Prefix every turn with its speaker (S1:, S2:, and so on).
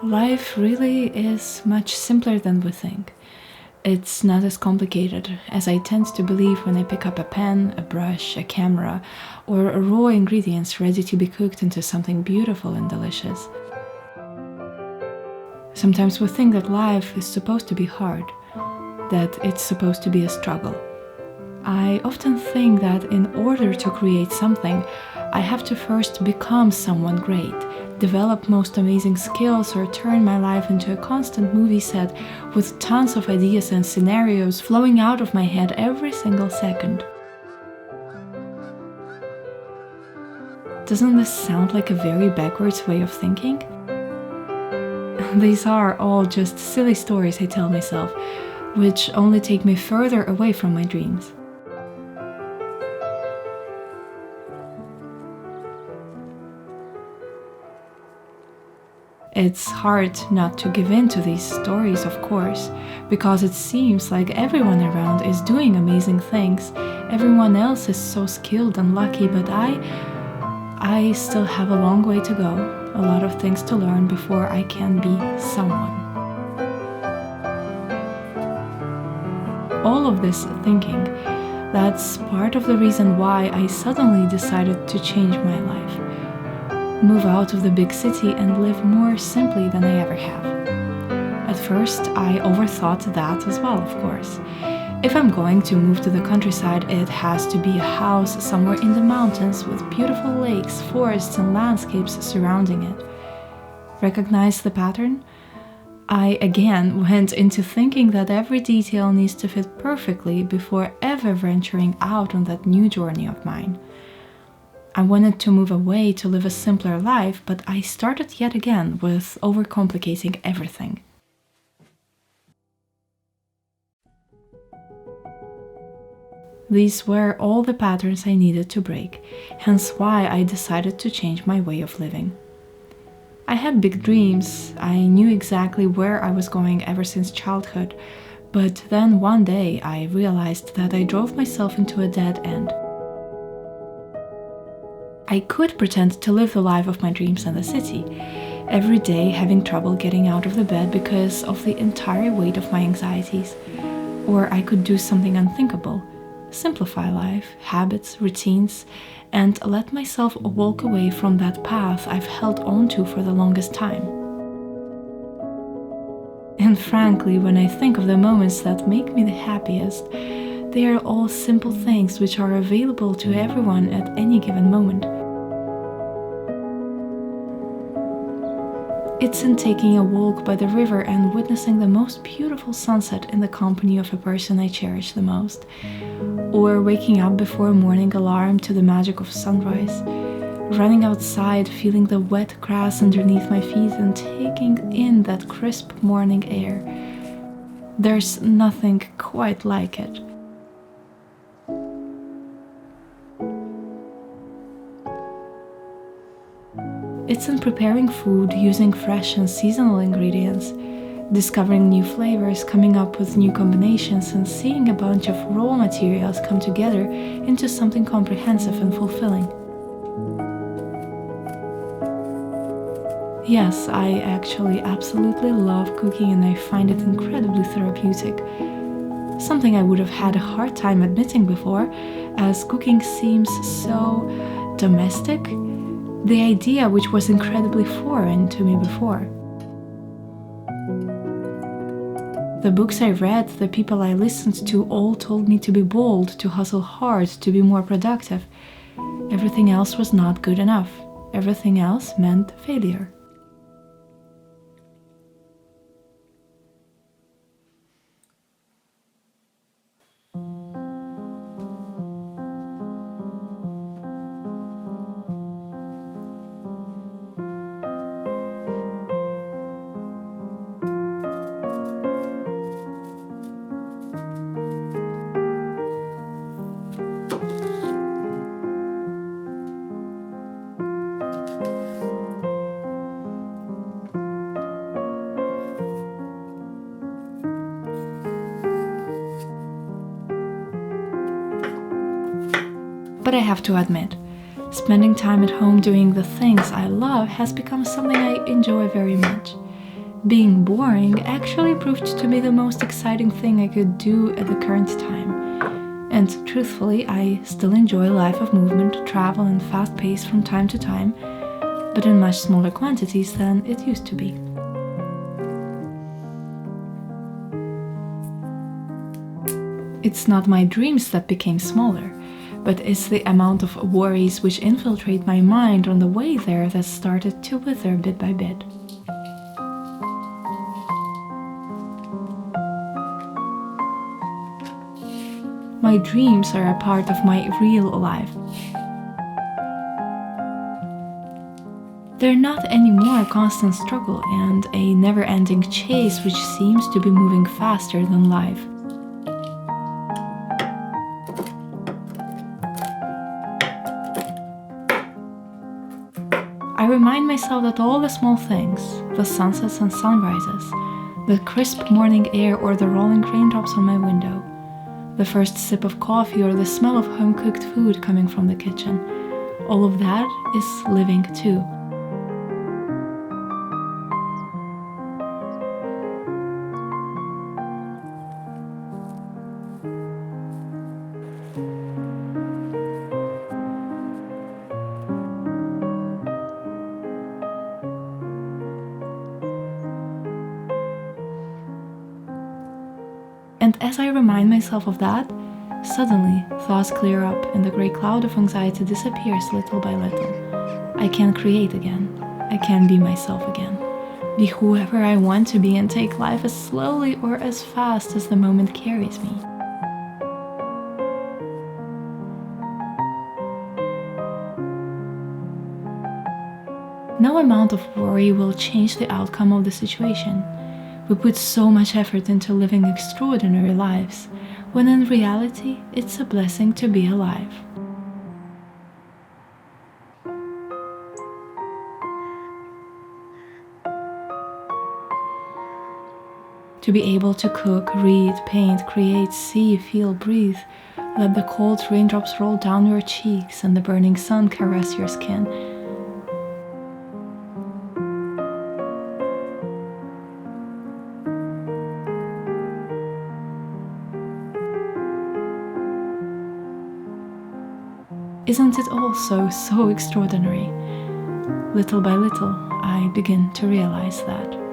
S1: Life really is much simpler than we think. It's not as complicated as I tend to believe when I pick up a pen, a brush, a camera, or raw ingredients ready to be cooked into something beautiful and delicious. Sometimes we think that life is supposed to be hard, that it's supposed to be a struggle. I often think that in order to create something, I have to first become someone great, develop most amazing skills, or turn my life into a constant movie set with tons of ideas and scenarios flowing out of my head every single second. Doesn't this sound like a very backwards way of thinking? These are all just silly stories I tell myself, which only take me further away from my dreams. It's hard not to give in to these stories, of course, because it seems like everyone around is doing amazing things. Everyone else is so skilled and lucky, but I still have a long way to go, a lot of things to learn before I can be someone. All of this thinking, that's part of the reason why I suddenly decided to change my life. Move out of the big city and live more simply than I ever have. At first, I overthought that as well, of course. If I'm going to move to the countryside, it has to be a house somewhere in the mountains with beautiful lakes, forests, and landscapes surrounding it. Recognize the pattern? I again went into thinking that every detail needs to fit perfectly before ever venturing out on that new journey of mine. I wanted to move away to live a simpler life, but I started yet again with overcomplicating everything. These were all the patterns I needed to break, hence why I decided to change my way of living. I had big dreams, I knew exactly where I was going ever since childhood, but then one day I realized that I drove myself into a dead end. I could pretend to live the life of my dreams in the city, every day having trouble getting out of the bed because of the entire weight of my anxieties. Or I could do something unthinkable, simplify life, habits, routines, and let myself walk away from that path I've held on to for the longest time. And frankly, when I think of the moments that make me the happiest, they are all simple things which are available to everyone at any given moment. It's in taking a walk by the river and witnessing the most beautiful sunset in the company of a person I cherish the most, or waking up before a morning alarm to the magic of sunrise, running outside, feeling the wet grass underneath my feet and taking in that crisp morning air. There's nothing quite like it. It's in preparing food using fresh and seasonal ingredients, discovering new flavors, coming up with new combinations, and seeing a bunch of raw materials come together into something comprehensive and fulfilling. Yes, I actually absolutely love cooking and I find it incredibly therapeutic. Something I would have had a hard time admitting before, as cooking seems so domestic. The idea which was incredibly foreign to me before. The books I read, the people I listened to all told me to be bold, to hustle hard, to be more productive. Everything else was not good enough. Everything else meant failure. But I have to admit, spending time at home doing the things I love has become something I enjoy very much. Being boring actually proved to be the most exciting thing I could do at the current time. And truthfully, I still enjoy a life of movement, travel, and fast pace from time to time, but in much smaller quantities than it used to be. It's not my dreams that became smaller, but it's the amount of worries which infiltrate my mind on the way there that started to wither bit by bit. My dreams are a part of my real life. They're not anymore a constant struggle and a never-ending chase which seems to be moving faster than life. I remind myself that all the small things, the sunsets and sunrises, the crisp morning air or the rolling raindrops on my window, the first sip of coffee or the smell of home-cooked food coming from the kitchen, all of that is living too. And as I remind myself of that, suddenly thoughts clear up and the grey cloud of anxiety disappears little by little. I can create again. I can be myself again. Be whoever I want to be and take life as slowly or as fast as the moment carries me. No amount of worry will change the outcome of the situation. We put so much effort into living extraordinary lives, when in reality, it's a blessing to be alive. To be able to cook, read, paint, create, see, feel, breathe, let the cold raindrops roll down your cheeks and the burning sun caress your skin. Isn't it all so extraordinary? Little by little, I begin to realize that.